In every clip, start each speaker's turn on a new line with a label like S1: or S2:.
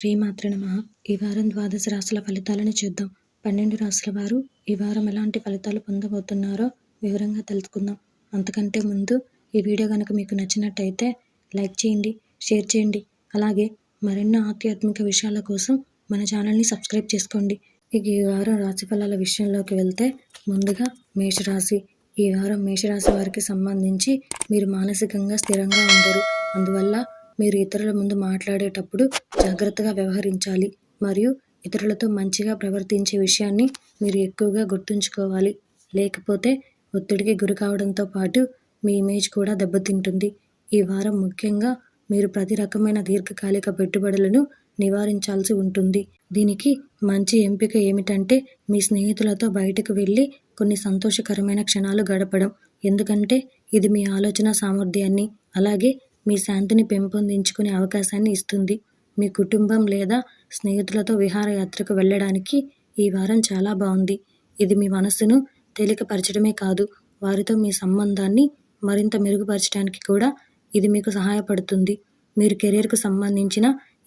S1: శ్రీమాత్రే నమః. ఈ వారం ద్వాదశ రాశుల ఫలితాలను చూద్దాం. 12 రాశుల వారు ఈ వారం ఎలాంటి ఫలితాలు పొందబోతున్నారో వివరంగా తెలుసుకుందాం. అంతకంటే ముందు ఈ వీడియో కనుక మీకు నచ్చినట్టయితే లైక్ చేయండి, షేర్ చేయండి. అలాగే మరెన్నో ఆధ్యాత్మిక విషయాల కోసం మన ఛానల్ని సబ్స్క్రైబ్ చేసుకోండి. ఇక ఈ వారం రాశి ఫలాల విషయంలోకి వెళ్తే ముందుగా మేషరాశి. ఈ వారం మేషరాశి వారికి సంబంధించి మీరు మానసికంగా స్థిరంగా ఉండరు. అందువల్ల మీరు ఇతరుల ముందు మాట్లాడేటప్పుడు జాగ్రత్తగా వ్యవహరించాలి మరియు ఇతరులతో మంచిగా ప్రవర్తించే విషయాన్ని మీరు ఎక్కువగా గుర్తుంచుకోవాలి. లేకపోతే ఒత్తిడికి గురి కావడంతో పాటు మీ ఇమేజ్ కూడా దెబ్బతింటుంది. ఈ వారం ముఖ్యంగా మీరు ప్రతి రకమైన దీర్ఘకాలిక పెట్టుబడులను నివారించాల్సి ఉంటుంది. దీనికి మంచి ఎంపిక ఏమిటంటే మీ స్నేహితులతో బయటకు వెళ్ళి కొన్ని సంతోషకరమైన క్షణాలు గడపడం. ఎందుకంటే ఇది మీ ఆలోచన సామర్థ్యాన్ని అలాగే మీ శాంతిని పెంపొందించుకునే అవకాశాన్ని ఇస్తుంది. మీ కుటుంబం లేదా స్నేహితులతో విహారయాత్రకు వెళ్ళడానికి ఈ వారం చాలా బాగుంది. ఇది మీ మనస్సును తేలికపరచడమే కాదు, వారితో మీ సంబంధాన్ని మరింత మెరుగుపరచడానికి కూడా ఇది మీకు సహాయపడుతుంది. మీరు కెరీర్కు సంబంధించిన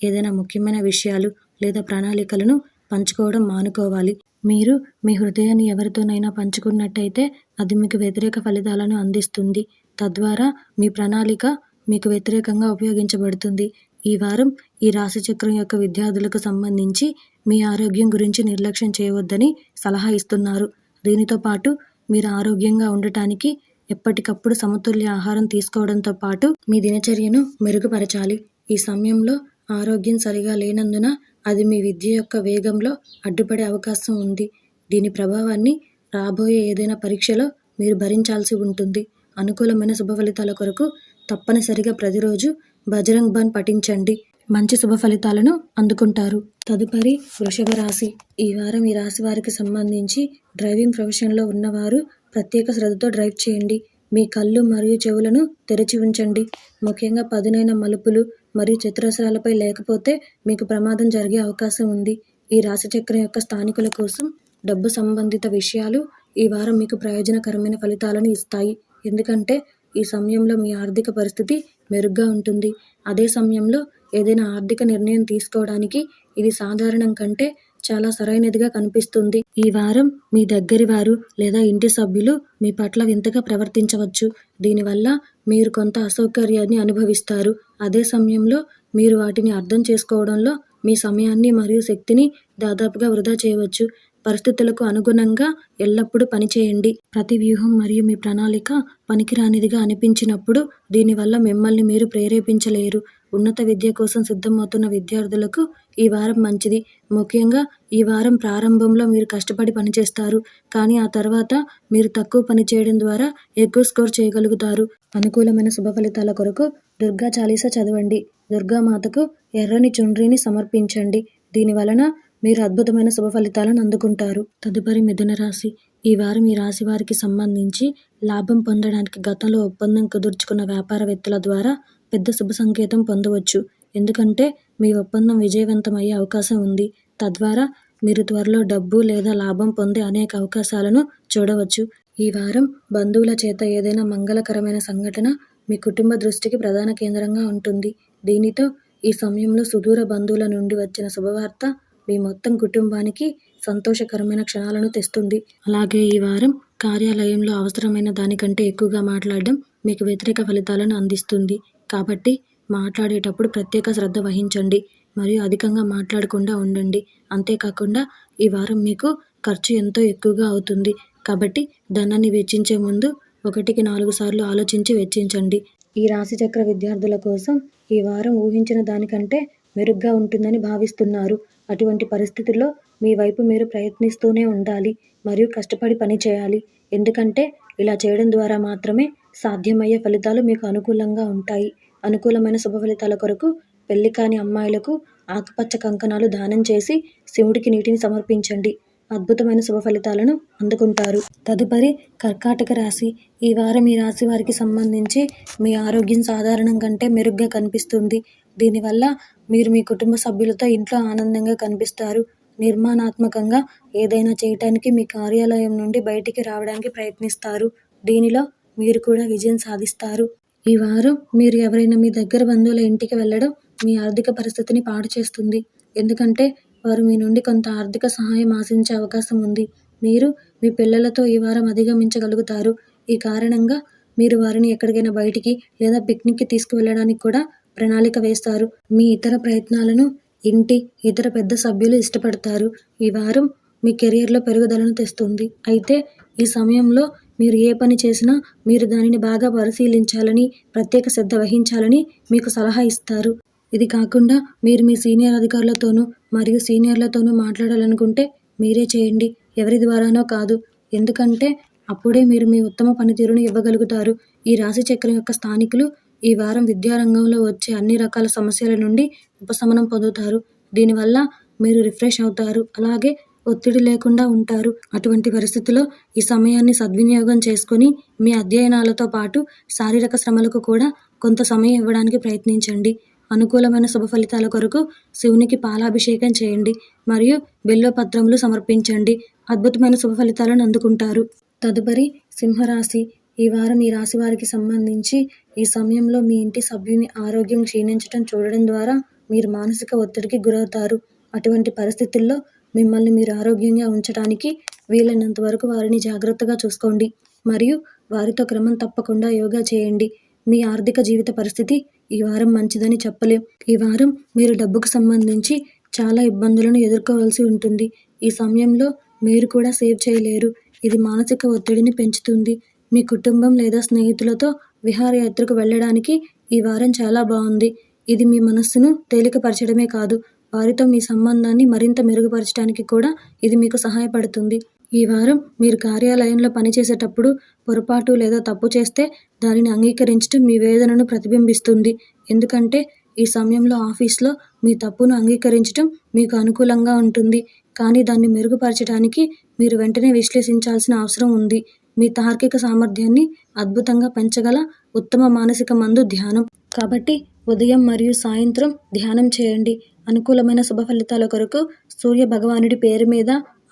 S1: ఏదైనా ముఖ్యమైన విషయాలు లేదా ప్రణాళికలను పంచుకోవడం మానుకోవాలి. మీరు మీ హృదయాన్ని ఎవరితోనైనా పంచుకున్నట్టయితే అది మీకు వ్యతిరేక ఫలితాలను అందిస్తుంది. తద్వారా మీ ప్రణాళిక మీకు వ్యతిరేకంగా ఉపయోగించబడుతుంది. ఈ వారం ఈ రాశి చక్రం యొక్క విద్యార్థులకు సంబంధించి మీ ఆరోగ్యం గురించి నిర్లక్ష్యం చేయవద్దని సలహా ఇస్తున్నారు. దీనితో పాటు మీరు ఆరోగ్యంగా ఉండటానికి ఎప్పటికప్పుడు సమతుల్య ఆహారం తీసుకోవడంతో పాటు మీ దినచర్యను మెరుగుపరచాలి. ఈ సమయంలో ఆరోగ్యం సరిగా లేనందున అది మీ విద్య యొక్క వేగంలో అడ్డుపడే అవకాశం ఉంది. దీని ప్రభావాన్ని రాబోయే ఏదైనా పరీక్షలో మీరు భరించాల్సి ఉంటుంది. అనుకూలమైన శుభ ఫలితాల కొరకు తప్పనిసరిగా ప్రతిరోజు బజరంగ్ బాన్ పఠించండి. మంచి శుభ ఫలితాలను అందుకుంటారు. తదుపరి వృషభ రాశి. ఈ వారం ఈ రాశి వారికి సంబంధించి డ్రైవింగ్ ప్రొఫెషన్లో ఉన్నవారు ప్రత్యేక శ్రద్ధతో డ్రైవ్ చేయండి. మీ కళ్ళు మరియు చెవులను తెరిచి ఉంచండి. ముఖ్యంగా పదునైన మలుపులు మరియు చతురస్రాలపై లేకపోతే మీకు ప్రమాదం జరిగే అవకాశం ఉంది. ఈ రాశి చక్రం యొక్క స్థానికుల కోసం డబ్బు సంబంధిత విషయాలు ఈ వారం మీకు ప్రయోజనకరమైన ఫలితాలను ఇస్తాయి. ఎందుకంటే ఈ సమయంలో మీ ఆర్థిక పరిస్థితి మెరుగ్గా ఉంటుంది. అదే సమయంలో ఏదైనా ఆర్థిక నిర్ణయం తీసుకోవడానికి ఇది సాధారణం కంటే చాలా సరైనదిగా కనిపిస్తుంది. ఈ వారం మీ దగ్గరి వారు లేదా ఇంటి సభ్యులు మీ పట్ల వింతగా ప్రవర్తించవచ్చు. దీనివల్ల మీరు కొంత అసౌకర్యాన్ని అనుభవిస్తారు. అదే సమయంలో మీరు వాటిని అర్థం చేసుకోవడంలో మీ సమయాన్ని మరియు శక్తిని దాదాపుగా వృధా చేయవచ్చు. పరిస్థితులకు అనుగుణంగా ఎల్లప్పుడూ పనిచేయండి. ప్రతి వ్యూహం మరియు మీ ప్రణాళిక పనికిరానిదిగా అనిపించినప్పుడు దీనివల్ల మిమ్మల్ని మీరు ప్రేరేపించలేరు. ఉన్నత విద్య కోసం సిద్ధమవుతున్న విద్యార్థులకు ఈ వారం మంచిది. ముఖ్యంగా ఈ వారం ప్రారంభంలో మీరు కష్టపడి పనిచేస్తారు, కానీ ఆ తర్వాత మీరు తక్కువ పని చేయడం ద్వారా ఎక్కువ స్కోర్ చేయగలుగుతారు. అనుకూలమైన శుభ ఫలితాల కొరకు దుర్గా చాలీసా చదవండి. దుర్గామాతకు ఎర్రని చుండ్రీని సమర్పించండి. దీని వలన మీరు అద్భుతమైన శుభ ఫలితాలను అందుకుంటారు. తదుపరి మిథున రాశి. ఈ వారం ఈ రాశి వారికి సంబంధించి లాభం పొందడానికి గతంలో ఒప్పందం కుదుర్చుకున్న వ్యాపారవేత్తల ద్వారా పెద్ద శుభ సంకేతం పొందవచ్చు. ఎందుకంటే మీ ఒప్పందం విజయవంతమయ్యే అవకాశం ఉంది. తద్వారా మీరు త్వరలో డబ్బు లేదా లాభం పొందే అనేక అవకాశాలను చూడవచ్చు. ఈ వారం బంధువుల చేత ఏదైనా మంగళకరమైన సంఘటన మీ కుటుంబ దృష్టికి ప్రధాన కేంద్రంగా ఉంటుంది. దీనితో ఈ సమయంలో సుదూర బంధువుల నుండి వచ్చిన శుభవార్త మీ మొత్తం కుటుంబానికి సంతోషకరమైన క్షణాలను తెస్తుంది. అలాగే ఈ వారం కార్యాలయంలో అవసరమైన దానికంటే ఎక్కువగా మాట్లాడడం మీకు వ్యతిరేక ఫలితాలను అందిస్తుంది. కాబట్టి మాట్లాడేటప్పుడు ప్రత్యేక శ్రద్ధ వహించండి మరియు అధికంగా మాట్లాడకుండా ఉండండి. అంతేకాకుండా ఈ వారం మీకు ఖర్చు ఎంతో ఎక్కువగా అవుతుంది. కాబట్టి ధనాన్ని వెచ్చించే ముందు 1-4 సార్లు ఆలోచించి వెచ్చించండి. ఈ రాశి చక్ర విద్యార్థుల కోసం ఈ వారం ఊహించిన దానికంటే మెరుగ్గా ఉంటుందని భావిస్తున్నారు. అటువంటి పరిస్థితుల్లో మీ వైపు మీరు ప్రయత్నిస్తూనే ఉండాలి మరియు కష్టపడి పని చేయాలి. ఎందుకంటే ఇలా చేయడం ద్వారా మాత్రమే సాధ్యమయ్యే ఫలితాలు మీకు అనుకూలంగా ఉంటాయి. అనుకూలమైన శుభ ఫలితాల కొరకు పెళ్లి కాని అమ్మాయిలకు ఆకుపచ్చ కంకణాలు దానం చేసి శివుడికి నీటిని సమర్పించండి. అద్భుతమైన శుభ ఫలితాలను అందుకుంటారు. తదుపరి కర్కాటక రాశి. ఈ వారం ఈ రాశి వారికి సంబంధించి మీ ఆరోగ్యం సాధారణం కంటే మెరుగ్గా కనిపిస్తుంది. దీనివల్ల మీరు మీ కుటుంబ సభ్యులతో ఇంట్లో ఆనందంగా కనిపిస్తారు. నిర్మాణాత్మకంగా ఏదైనా చేయటానికి మీ కార్యాలయం నుండి బయటికి రావడానికి ప్రయత్నిస్తారు. దీనిలో మీరు కూడా విజయం సాధిస్తారు. ఈ వారం మీరు ఎవరైనా మీ దగ్గర బంధువుల ఇంటికి వెళ్ళడం మీ ఆర్థిక పరిస్థితిని పాడు చేస్తుంది. ఎందుకంటే వారు మీ నుండి కొంత ఆర్థిక సహాయం ఆశించే అవకాశం ఉంది. మీరు మీ పిల్లలతో ఈ వారం అధిగమించగలుగుతారు. ఈ కారణంగా మీరు వారిని ఎక్కడికైనా బయటికి లేదా పిక్నిక్కి తీసుకువెళ్ళడానికి కూడా ప్రణాళిక వేస్తారు. మీ ఇతర ప్రయత్నాలను ఇంటి ఇతర పెద్ద సభ్యులు ఇష్టపడతారు. ఈ వారం మీ కెరియర్లో పెరుగుదలను తెస్తుంది. అయితే ఈ సమయంలో మీరు ఏ పని చేసినా మీరు దానిని బాగా పరిశీలించాలని, ప్రత్యేక శ్రద్ధ వహించాలని మీకు సలహా ఇస్తారు. ఇది కాకుండా మీరు మీ సీనియర్ అధికారులతోనూ మరియు సీనియర్లతోనూ మాట్లాడాలనుకుంటే మీరే చేయండి, ఎవరి ద్వారానో కాదు. ఎందుకంటే అప్పుడే మీరు మీ ఉత్తమ పనితీరును ఇవ్వగలుగుతారు. ఈ రాశి చక్రం యొక్క స్థానికులు ఈ వారం విద్యారంగంలో వచ్చే అన్ని రకాల సమస్యల నుండి ఉపశమనం పొందుతారు. దీనివల్ల మీరు రిఫ్రెష్ అవుతారు, అలాగే ఒత్తిడి లేకుండా ఉంటారు. అటువంటి పరిస్థితిలో ఈ సమయాన్ని సద్వినియోగం చేసుకొని మీ అధ్యయనాలతో పాటు శారీరక శ్రమలకు కూడా కొంత సమయం ఇవ్వడానికి ప్రయత్నించండి. అనుకూలమైన శుభ ఫలితాల కొరకు శివునికి పాలాభిషేకం చేయండి మరియు బిల్వపత్రములు సమర్పించండి. అద్భుతమైన శుభ ఫలితాలను అందుకుంటారు. తదుపరి సింహరాశి. ఈ వారం ఈ రాశి వారికి సంబంధించి ఈ సమయంలో మీ ఇంటి సభ్యుని ఆరోగ్యం క్షీణించడం చూడడం ద్వారా మీరు మానసిక ఒత్తిడికి గురవుతారు. అటువంటి పరిస్థితుల్లో మిమ్మల్ని మీరు ఆరోగ్యంగా ఉంచడానికి వీలైనంత వరకు వారిని జాగ్రత్తగా చూసుకోండి మరియు వారితో క్రమం తప్పకుండా యోగా చేయండి. మీ ఆర్థిక జీవిత పరిస్థితి ఈ వారం మంచిదని చెప్పలేం. ఈ వారం మీరు డబ్బుకు సంబంధించి చాలా ఇబ్బందులను ఎదుర్కోవాల్సి ఉంటుంది. ఈ సమయంలో మీరు కూడా సేవ్ చేయలేరు. ఇది మానసిక ఒత్తిడిని పెంచుతుంది. మీ కుటుంబం లేదా స్నేహితులతో విహారయాత్రకు వెళ్ళడానికి ఈ వారం చాలా బాగుంది. ఇది మీ మనస్సును తేలికపరచడమే కాదు, వారితో మీ సంబంధాన్ని మరింత మెరుగుపరచడానికి కూడా ఇది మీకు సహాయపడుతుంది. ఈ వారం మీరు కార్యాలయంలో పనిచేసేటప్పుడు పొరపాటు లేదా తప్పు చేస్తే దానిని అంగీకరించడం మీ వేదనను ప్రతిబింబిస్తుంది. ఎందుకంటే ఈ సమయంలో ఆఫీస్లో మీ తప్పును అంగీకరించడం మీకు అనుకూలంగా ఉంటుంది, కానీ దాన్ని మెరుగుపరచడానికి మీరు వెంటనే విశ్లేషించాల్సిన అవసరం ఉంది. మీ తార్కిక సామర్థ్యాన్ని అద్భుతంగా పెంచగల ఉత్తమ మానసిక మందు ధ్యానం. కాబట్టి ఉదయం మరియు సాయంత్రం ధ్యానం చేయండి. అనుకూలమైన శుభ ఫలితాల కొరకు సూర్య భగవానుడి పేరు మీద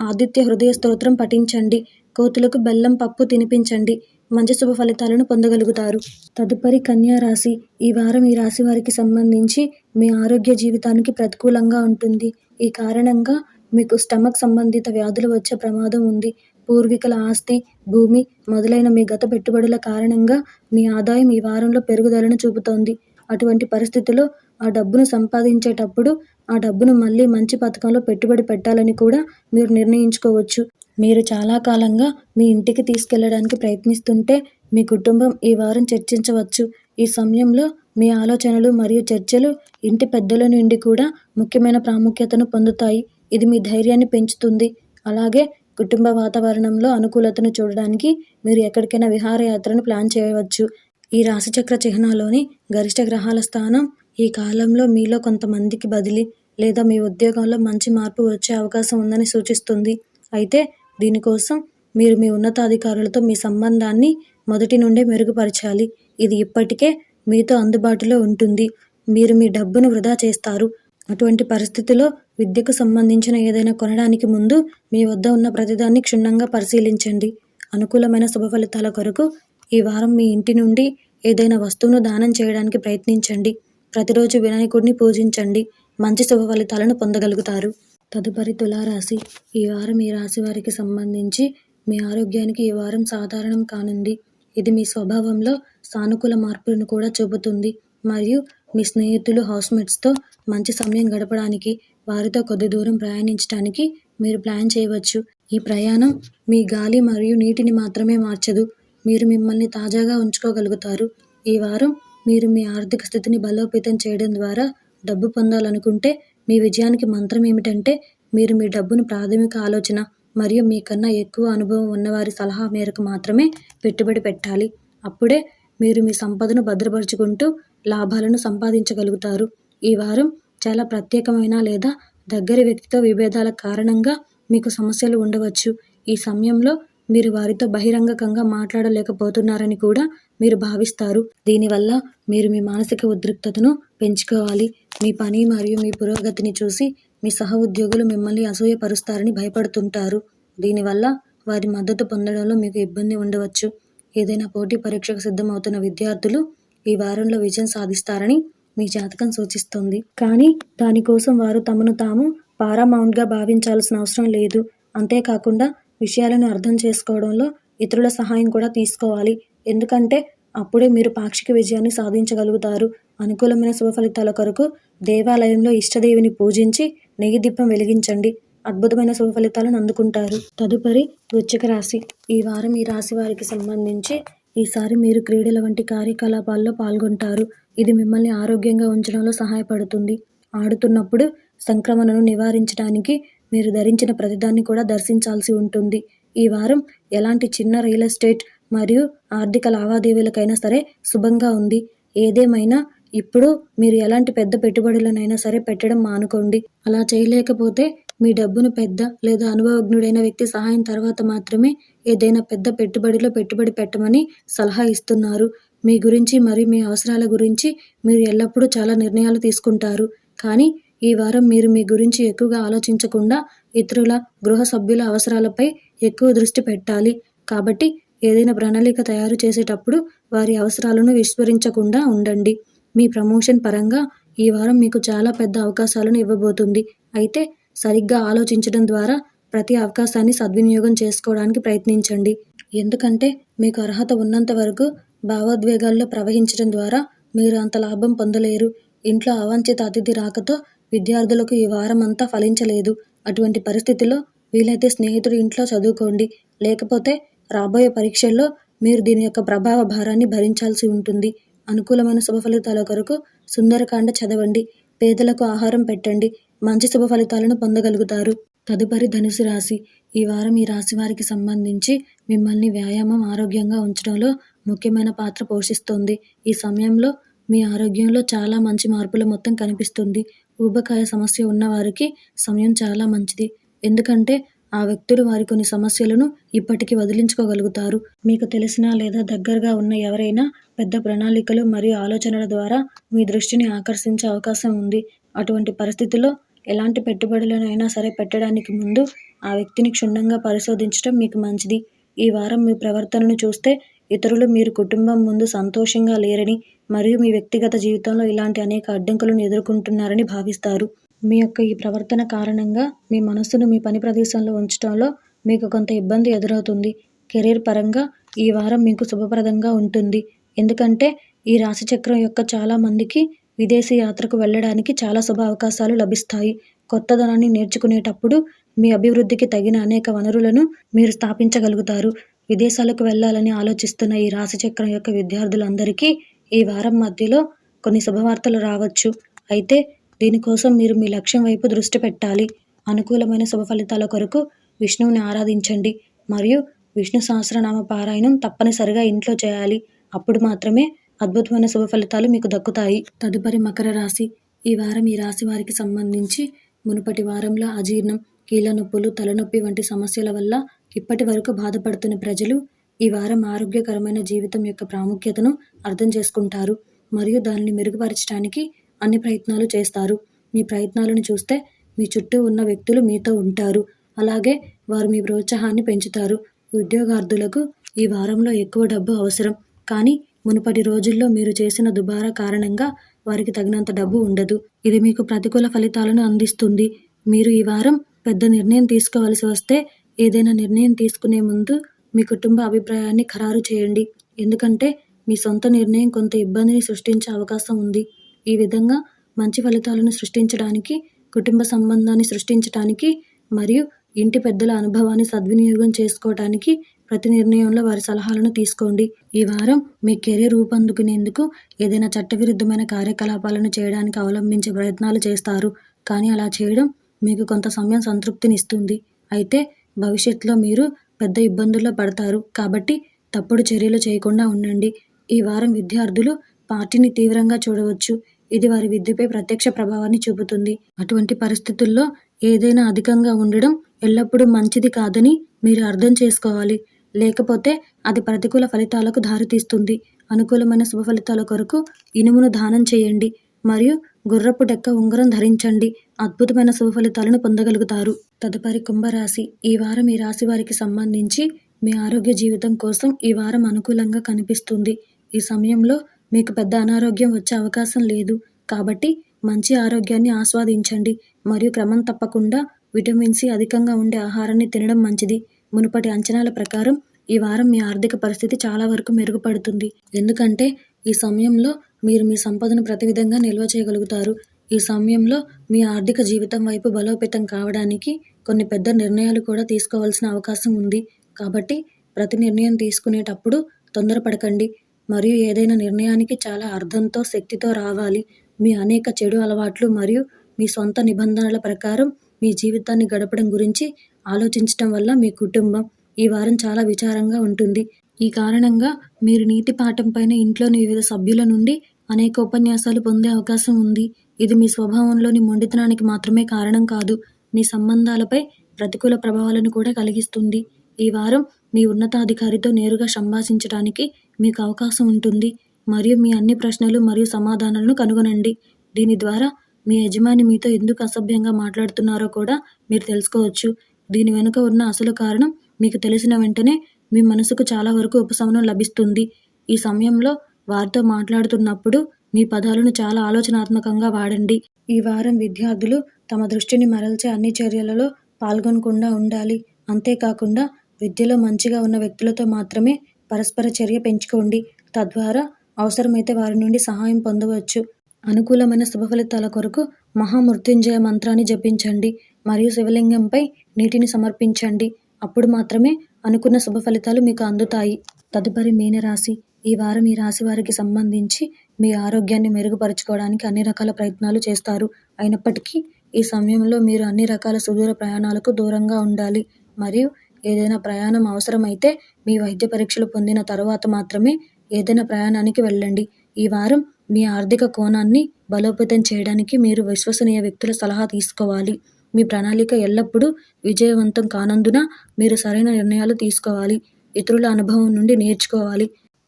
S1: ఆదిత్య హృదయ స్తోత్రం పఠించండి. కోతులకు బెల్లం పప్పు తినిపించండి. మంచి శుభ ఫలితాలను పొందగలుగుతారు. తదుపరి కన్యా రాశి. ఈ వారం ఈ రాశి వారికి సంబంధించి మీ ఆరోగ్య జీవితానికి ప్రతికూలంగా ఉంటుంది. ఈ కారణంగా మీకు స్టమక్ సంబంధిత వ్యాధులు వచ్చే ప్రమాదం ఉంది. పూర్వీకుల ఆస్తి, భూమి మొదలైన మీ గత పెట్టుబడుల కారణంగా మీ ఆదాయం ఈ వారంలో పెరుగుదలను చూపుతోంది. అటువంటి పరిస్థితిలో ఆ డబ్బును సంపాదించేటప్పుడు ఆ డబ్బును మళ్ళీ మంచి పథకంలో పెట్టుబడి పెట్టాలని కూడా మీరు నిర్ణయించుకోవచ్చు. మీరు చాలా కాలంగా మీ ఇంటికి తీసుకెళ్లడానికి ప్రయత్నిస్తుంటే మీ కుటుంబం ఈ వారం చర్చించవచ్చు. ఈ సమయంలో మీ ఆలోచనలు మరియు చర్చలు ఇంటి పెద్దల నుండి కూడా ముఖ్యమైన ప్రాముఖ్యతను పొందుతాయి. ఇది మీ ధైర్యాన్ని పెంచుతుంది. అలాగే కుటుంబ వాతావరణంలో అనుకూలతను చూడడానికి మీరు ఎక్కడికైనా విహారయాత్రను ప్లాన్ చేయవచ్చు. ఈ రాశిచక్ర చిహ్నాలోని గరిష్ట గ్రహాల స్థానం ఈ కాలంలో మీలో కొంతమందికి బదిలీ లేదా మీ ఉద్యోగంలో మంచి మార్పు వచ్చే అవకాశం ఉందని సూచిస్తుంది. అయితే దీనికోసం మీరు మీ ఉన్నతాధికారులతో మీ సంబంధాన్ని మొదటి నుండే మెరుగుపరచాలి. ఇది ఇప్పటికే మీతో అందుబాటులో ఉంటుంది. మీరు మీ డబ్బును వృధా చేస్తారు. అటువంటి పరిస్థితిలో విద్యకు సంబంధించిన ఏదైనా కొనడానికి ముందు మీ వద్ద ఉన్న ప్రతిదాన్ని క్షుణ్ణంగా పరిశీలించండి. అనుకూలమైన శుభ ఫలితాల కొరకు ఈ వారం మీ ఇంటి నుండి ఏదైనా వస్తువును దానం చేయడానికి ప్రయత్నించండి. ప్రతిరోజు వినాయకుడిని పూజించండి. మంచి శుభ ఫలితాలను పొందగలుగుతారు. తదుపరి తులారాశి. ఈ వారం ఈ రాశి వారికి సంబంధించి మీ ఆరోగ్యానికి ఈ వారం సాధారణం కానుంది. ఇది మీ స్వభావంలో సానుకూల మార్పులను కూడా చూపుతుంది మరియు మీ స్నేహితులు, హౌస్మేట్స్తో మంచి సమయం గడపడానికి, వారితో కొద్ది దూరం ప్రయాణించడానికి మీరు ప్లాన్ చేయవచ్చు. ఈ ప్రయాణం మీ గాలి మరియు నీటిని మాత్రమే మార్చదు, మీరు మిమ్మల్ని తాజాగా ఉంచుకోగలుగుతారు. ఈ వారం మీరు మీ ఆర్థిక స్థితిని బలోపేతం చేయడం ద్వారా డబ్బు పొందాలనుకుంటే మీ విజయానికి మంత్రం ఏమిటంటే మీరు మీ డబ్బును ప్రాథమిక ఆలోచన మరియు మీకన్నా ఎక్కువ అనుభవం ఉన్నవారి సలహా మేరకు మాత్రమే పెట్టుబడి పెట్టాలి. అప్పుడే మీరు మీ సంపదను భద్రపరుచుకుంటూ లాభాలను సంపాదించగలుగుతారు. ఈ వారం చాలా ప్రత్యేకమైన లేదా దగ్గరి వ్యక్తితో విభేదాల కారణంగా మీకు సమస్యలు ఉండవచ్చు. ఈ సమయంలో మీరు వారితో బహిరంగంగా మాట్లాడలేకపోతున్నారని కూడా మీరు భావిస్తారు. దీనివల్ల మీరు మీ మానసిక ఉద్రిక్తతను పెంచుకోవాలి. మీ పని మరియు మీ పురోగతిని చూసి మీ సహ ఉద్యోగులు మిమ్మల్ని అసూయపరుస్తారని భయపడుతుంటారు. దీనివల్ల వారి మద్దతు పొందడంలో మీకు ఇబ్బంది ఉండవచ్చు. ఏదైనా పోటీ పరీక్షకు సిద్ధమవుతున్న విద్యార్థులు ఈ వారంలో విజయం సాధిస్తారని మీ జాతకం సూచిస్తోంది. కానీ దానికోసం వారు తమను తాము పారామౌంట్గా భావించాల్సిన అవసరం లేదు. అంతేకాకుండా విషయాలను అర్థం చేసుకోవడంలో ఇతరుల సహాయం కూడా తీసుకోవాలి. ఎందుకంటే అప్పుడే మీరు పాక్షిక విజయాన్ని సాధించగలుగుతారు. అనుకూలమైన శుభ ఫలితాల కొరకు దేవాలయంలో ఇష్టదేవిని పూజించి నెయ్యి దీపం వెలిగించండి. అద్భుతమైన శుభ ఫలితాలను అందుకుంటారు. తదుపరి వృశ్చిక రాశి. ఈ వారం ఈ రాశి వారికి సంబంధించి ఈసారి మీరు క్రీడల వంటి కార్యకలాపాల్లో పాల్గొంటారు. ఇది మిమ్మల్ని ఆరోగ్యంగా ఉంచడంలో సహాయపడుతుంది. ఆడుతున్నప్పుడు సంక్రమణను నివారించడానికి మీరు ధరించిన ప్రతిదాన్ని కూడా దర్శించాల్సి ఉంటుంది. ఈ వారం ఎలాంటి చిన్న రియల్ ఎస్టేట్ మరియు ఆర్థిక లావాదేవీలకైనా సరే శుభంగా ఉంది. ఏదేమైనా ఇప్పుడు మీరు ఎలాంటి పెద్ద పెట్టుబడులనైనా సరే పెట్టడం మానుకోండి. అలా చేయలేకపోతే మీ డబ్బును పెద్ద లేదా అనుభవజ్ఞుడైన వ్యక్తి సహాయం తర్వాత మాత్రమే ఏదైనా పెద్ద పెట్టుబడిలో పెట్టుబడి పెట్టమని సలహా ఇస్తున్నారు. మీ గురించి మరియు మీ అవసరాల గురించి మీరు ఎల్లప్పుడూ చాలా నిర్ణయాలు తీసుకుంటారు. కానీ ఈ వారం మీరు మీ గురించి ఎక్కువగా ఆలోచించకుండా ఇతరుల, గృహ సభ్యుల అవసరాలపై ఎక్కువ దృష్టి పెట్టాలి. కాబట్టి ఏదైనా ప్రణాళిక తయారు చేసేటప్పుడు వారి అవసరాలను విస్మరించకుండా ఉండండి. మీ ప్రమోషన్ పరంగా ఈ వారం మీకు చాలా పెద్ద అవకాశాలను ఇవ్వబోతుంది. అయితే సరిగ్గా ఆలోచించడం ద్వారా ప్రతి అవకాశాన్ని సద్వినియోగం చేసుకోవడానికి ప్రయత్నించండి. ఎందుకంటే మీకు అర్హత ఉన్నంత వరకు భావోద్వేగాల్లో ప్రవహించడం ద్వారా మీరు అంత లాభం పొందలేరు. ఇంట్లో అవాంఛిత అతిథి రాకతో విద్యార్థులకు ఈ వారం అంతా ఫలించలేదు. అటువంటి పరిస్థితిలో వీలైతే స్నేహితుడి ఇంట్లో చదువుకోండి. లేకపోతే రాబోయే పరీక్షల్లో మీరు దీని యొక్క ప్రభావ భారాన్ని భరించాల్సి ఉంటుంది. అనుకూలమైన శుభ ఫలితాల కొరకు సుందరకాండ చదవండి. పేదలకు ఆహారం పెట్టండి. మంచి శుభ ఫలితాలను పొందగలుగుతారు. తదుపరి ధనుసు రాశి. ఈ వారం ఈ రాశి వారికి సంబంధించి మిమ్మల్ని వ్యాయామం ఆరోగ్యంగా ఉంచడంలో ముఖ్యమైన పాత్ర పోషిస్తుంది. ఈ సమయంలో మీ ఆరోగ్యంలో చాలా మంచి మార్పుల మొత్తం కనిపిస్తుంది. ఊబకాయ సమస్య ఉన్న వారికి సమయం చాలా మంచిది. ఎందుకంటే ఆ వ్యక్తులు వారి కొన్ని సమస్యలను ఇప్పటికీ వదిలించుకోగలుగుతారు. మీకు తెలిసిన లేదా దగ్గరగా ఉన్న ఎవరైనా పెద్ద ప్రణాళికలు మరియు ఆలోచనల ద్వారా మీ దృష్టిని ఆకర్షించే అవకాశం ఉంది. అటువంటి పరిస్థితిలో ఎలాంటి పెట్టుబడులనైనా సరే పెట్టడానికి ముందు ఆ వ్యక్తిని క్షుణ్ణంగా పరిశోధించడం మీకు మంచిది. ఈ వారం మీ ప్రవర్తనను చూస్తే ఇతరులు మీరు కుటుంబం ముందు సంతోషంగా లేరని మరియు మీ వ్యక్తిగత జీవితంలో ఇలాంటి అనేక అడ్డంకులను ఎదుర్కొంటున్నారని భావిస్తారు. మీ యొక్క ఈ ప్రవర్తన కారణంగా మీ మనస్సును మీ పని ప్రదేశంలో ఉంచడంలో మీకు కొంత ఇబ్బంది ఎదురవుతుంది. కెరీర్ పరంగా ఈ వారం మీకు శుభప్రదంగా ఉంటుంది. ఎందుకంటే ఈ రాశిచక్రం యొక్క చాలా మందికి విదేశీ యాత్రకు వెళ్ళడానికి చాలా శుభ అవకాశాలు లభిస్తాయి. కొత్తదనాన్ని నేర్చుకునేటప్పుడు మీ అభివృద్ధికి తగిన అనేక వనరులను మీరు స్థాపించగలుగుతారు. విదేశాలకు వెళ్ళాలని ఆలోచిస్తున్న ఈ రాశిచక్రం యొక్క విద్యార్థులందరికీ ఈ వారం మధ్యలో కొన్ని శుభవార్తలు రావచ్చు. అయితే దీనికోసం మీరు మీ లక్ష్యం వైపు దృష్టి పెట్టాలి. అనుకూలమైన శుభ ఫలితాల కొరకు విష్ణువుని ఆరాధించండి మరియు విష్ణు సహస్రనామ పారాయణం తప్పనిసరిగా ఇంట్లో చేయాలి. అప్పుడు మాత్రమే అద్భుతమైన శుభ ఫలితాలు మీకు దక్కుతాయి. తదుపరి మకర రాశి. ఈ వారం ఈ రాశి వారికి సంబంధించి మునుపటి వారంలో అజీర్ణం, కీళ్ళ నొప్పులు, తలనొప్పి వంటి సమస్యల వల్ల ఇప్పటి వరకు బాధపడుతున్న ప్రజలు ఈ వారం ఆరోగ్యకరమైన జీవితం యొక్క ప్రాముఖ్యతను అర్థం చేసుకుంటారు మరియు దానిని మెరుగుపరచడానికి అన్ని ప్రయత్నాలు చేస్తారు. మీ ప్రయత్నాలను చూస్తే మీ చుట్టూ ఉన్న వ్యక్తులు మీతో ఉంటారు. అలాగే వారు మీ ప్రోత్సాహాన్ని పెంచుతారు. ఉద్యోగార్థులకు ఈ వారంలో ఎక్కువ డబ్బు అవసరం. కానీ మునుపటి రోజుల్లో మీరు చేసిన దుబారా కారణంగా వారికి తగినంత డబ్బు ఉండదు. ఇది మీకు ప్రతికూల ఫలితాలను అందిస్తుంది. మీరు ఈ వారం పెద్ద నిర్ణయం తీసుకోవాల్సి వస్తే ఏదైనా నిర్ణయం తీసుకునే ముందు మీ కుటుంబ అభిప్రాయాన్ని ఖరారు చేయండి. ఎందుకంటే మీ సొంత నిర్ణయం కొంత ఇబ్బందిని సృష్టించే అవకాశం ఉంది. ఈ విధంగా మంచి ఫలితాలను సృష్టించడానికి, కుటుంబ సంబంధాన్ని సృష్టించడానికి మరియు ఇంటి పెద్దల అనుభవాన్ని సద్వినియోగం చేసుకోవడానికి ప్రతి నిర్ణయంలో వారి సలహాలను తీసుకోండి. ఈ వారం మీ కెరీర్ రూపొందుకునేందుకు ఏదైనా చట్టవిరుద్ధమైన కార్యకలాపాలను చేయడానికి అవలంబించే ప్రయత్నాలు చేస్తారు. కానీ అలా చేయడం మీకు కొంత సమయం సంతృప్తినిస్తుంది. అయితే భవిష్యత్తులో మీరు పెద్ద ఇబ్బందుల్లో పడతారు. కాబట్టి తప్పుడు చర్యలు చేయకుండా ఉండండి. ఈ వారం విద్యార్థులు పార్టీని తీవ్రంగా చూడవచ్చు. ఇది వారి విద్యపై ప్రత్యక్ష ప్రభావాన్ని చూపుతుంది. అటువంటి పరిస్థితుల్లో ఏదైనా అధికంగా ఉండడం ఎల్లప్పుడూ మంచిది కాదని మీరు అర్థం చేసుకోవాలి. లేకపోతే అది ప్రతికూల ఫలితాలకు దారితీస్తుంది. అనుకూలమైన శుభ ఫలితాల కొరకు ఇనుమును దానం చేయండి మరియు గుర్రపు డెక్క ఉంగరం ధరించండి. అద్భుతమైన శుభ ఫలితాలను పొందగలుగుతారు. తదుపరి కుంభరాశి. ఈ వారం ఈ రాశి వారికి సంబంధించి మీ ఆరోగ్య జీవితం కోసం ఈ వారం అనుకూలంగా కనిపిస్తుంది. ఈ సమయంలో మీకు పెద్ద అనారోగ్యం వచ్చే అవకాశం లేదు. కాబట్టి మంచి ఆరోగ్యాన్ని ఆస్వాదించండి మరియు క్రమం తప్పకుండా విటమిన్ సి అధికంగా ఉండే ఆహారాన్ని తినడం మంచిది. మునుపటి అంచనాల ప్రకారం ఈ వారం మీ ఆర్థిక పరిస్థితి చాలా వరకు మెరుగుపడుతుంది. ఎందుకంటే ఈ సమయంలో మీరు మీ సంపదను ప్రతి విధంగా నిల్వ చేయగలుగుతారు. ఈ సమయంలో మీ ఆర్థిక జీవితం వైపు బలోపేతం కావడానికి కొన్ని పెద్ద నిర్ణయాలు కూడా తీసుకోవాల్సిన అవకాశం ఉంది. కాబట్టి ప్రతి నిర్ణయం తీసుకునేటప్పుడు తొందరపడకండి మరియు ఏదైనా నిర్ణయానికి చాలా అర్థంతో, శక్తితో రావాలి. మీ అనేక చెడు అలవాట్లు మరియు మీ సొంత నిబంధనల ప్రకారం మీ జీవితాన్ని గడపడం గురించి ఆలోచించటం వల్ల మీ కుటుంబం ఈ వారం చాలా విచారంగా ఉంటుంది. ఈ కారణంగా మీరు నీతి పాఠం పైన ఇంట్లోని వివిధ సభ్యుల నుండి అనేక ఉపన్యాసాలు పొందే అవకాశం ఉంది. ఇది మీ స్వభావంలోని మొండితనానికి మాత్రమే కారణం కాదు, మీ సంబంధాలపై ప్రతికూల ప్రభావాలను కూడా కలిగిస్తుంది. ఈ వారం మీ ఉన్నతాధికారితో నేరుగా సంభాషించడానికి మీకు అవకాశం ఉంటుంది మరియు మీ అన్ని ప్రశ్నలు మరియు సమాధానాలను కనుగొనండి. దీని ద్వారా మీ యజమాని మీతో ఎందుకు అసభ్యంగా మాట్లాడుతున్నారో కూడా మీరు తెలుసుకోవచ్చు. దీని వెనుక ఉన్న అసలు కారణం మీకు తెలిసిన వెంటనే మీ మనసుకు చాలా వరకు ఉపశమనం లభిస్తుంది. ఈ సమయంలో వారితో మాట్లాడుతున్నప్పుడు మీ పదాలను చాలా ఆలోచనాత్మకంగా వాడండి. ఈ వారం విద్యార్థులు తమ దృష్టిని మరల్చే అన్ని చర్యలలో పాల్గొనకుండా ఉండాలి. అంతేకాకుండా విద్యలో మంచిగా ఉన్న వ్యక్తులతో మాత్రమే పరస్పర చర్య పెంచుకోండి. తద్వారా అవసరమైతే వారి నుండి సహాయం పొందవచ్చు. అనుకూలమైన శుభ ఫలితాల కొరకు మహామృత్యుంజయ మంత్రాన్ని జపించండి మరియు శివలింగంపై నీటిని సమర్పించండి. అప్పుడు మాత్రమే అనుకున్న శుభ ఫలితాలు మీకు అందుతాయి. తదుపరి మీనరాశి. ఈ వారం ఈ రాశి వారికి సంబంధించి మీ ఆరోగ్యాన్ని మెరుగుపరుచుకోవడానికి అన్ని రకాల ప్రయత్నాలు చేస్తారు. అయినప్పటికీ ఈ సమయంలో మీరు అన్ని రకాల సుదూర ప్రయాణాలకు దూరంగా ఉండాలి మరియు ఏదైనా ప్రయాణం అవసరమైతే మీ వైద్య పరీక్షలు పొందిన తర్వాత మాత్రమే ఏదైనా ప్రయాణానికి వెళ్ళండి. ఈ వారం మీ ఆర్థిక కోణాన్ని బలోపేతం చేయడానికి మీరు విశ్వసనీయ వ్యక్తుల సలహా తీసుకోవాలి. మీ ప్రణాళిక ఎల్లప్పుడూ విజయవంతం కానందున మీరు సరైన నిర్ణయాలు తీసుకోవాలి. ఇతరుల అనుభవం నుండి నేర్చుకోవాలి.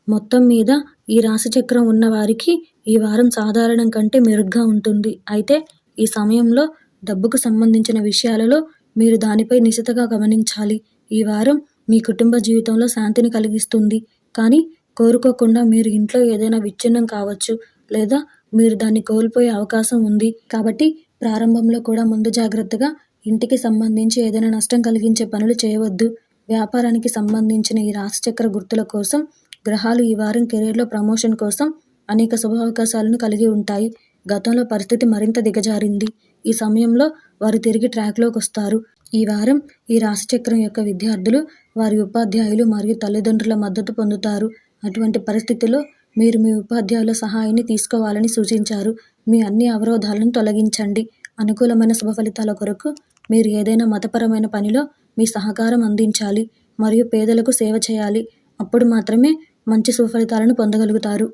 S1: మొత్తం మీద ఈ రాశిచక్రం ఉన్న వారికి ఈ వారం సాధారణం కంటే మెరుగ్గా ఉంటుంది. అయితే ఈ సమయంలో డబ్బుకు సంబంధించిన విషయాలలో మీరు దానిపై నిశితగా గమనించాలి. ఈ వారం మీ కుటుంబ జీవితంలో శాంతిని కలిగిస్తుంది, కానీ కోరుకోకుండా మీరు ఇంట్లో ఏదైనా విచ్ఛిన్నం కావచ్చు లేదా మీరు దాన్ని కోల్పోయే అవకాశం ఉంది. కాబట్టి ప్రారంభంలో కూడా ముందు జాగ్రత్తగా ఇంటికి సంబంధించి ఏదైనా నష్టం కలిగించే పనులు చేయవద్దు. వ్యాపారానికి సంబంధించిన ఈ రాశిచక్ర గుర్తుల కోసం గ్రహాలు ఈ వారం కెరీర్లో ప్రమోషన్ కోసం అనేక శుభావకాశాలను కలిగి ఉంటాయి. గతంలో పరిస్థితి మరింత దిగజారింది. ఈ సమయంలో వారు తిరిగి ట్రాక్లోకి వస్తారు. ఈ వారం ఈ రాశిచక్రం యొక్క విద్యార్థులు వారి ఉపాధ్యాయులు మరియు తల్లిదండ్రుల మద్దతు పొందుతారు. అటువంటి పరిస్థితిలో మీరు మీ ఉపాధ్యాయుల సహాయాన్ని తీసుకోవాలని సూచించారు. మీ అన్ని అవరోధాలను తొలగించండి. అనుకూలమైన శుభ ఫలితాల కొరకు మీరు ఏదైనా మతపరమైన పనిలో మీ సహకారం అందించాలి మరియు పేదలకు సేవ చేయాలి. అప్పుడు మాత్రమే మంచి శుభ ఫలితాలను పొందగలుగుతారు.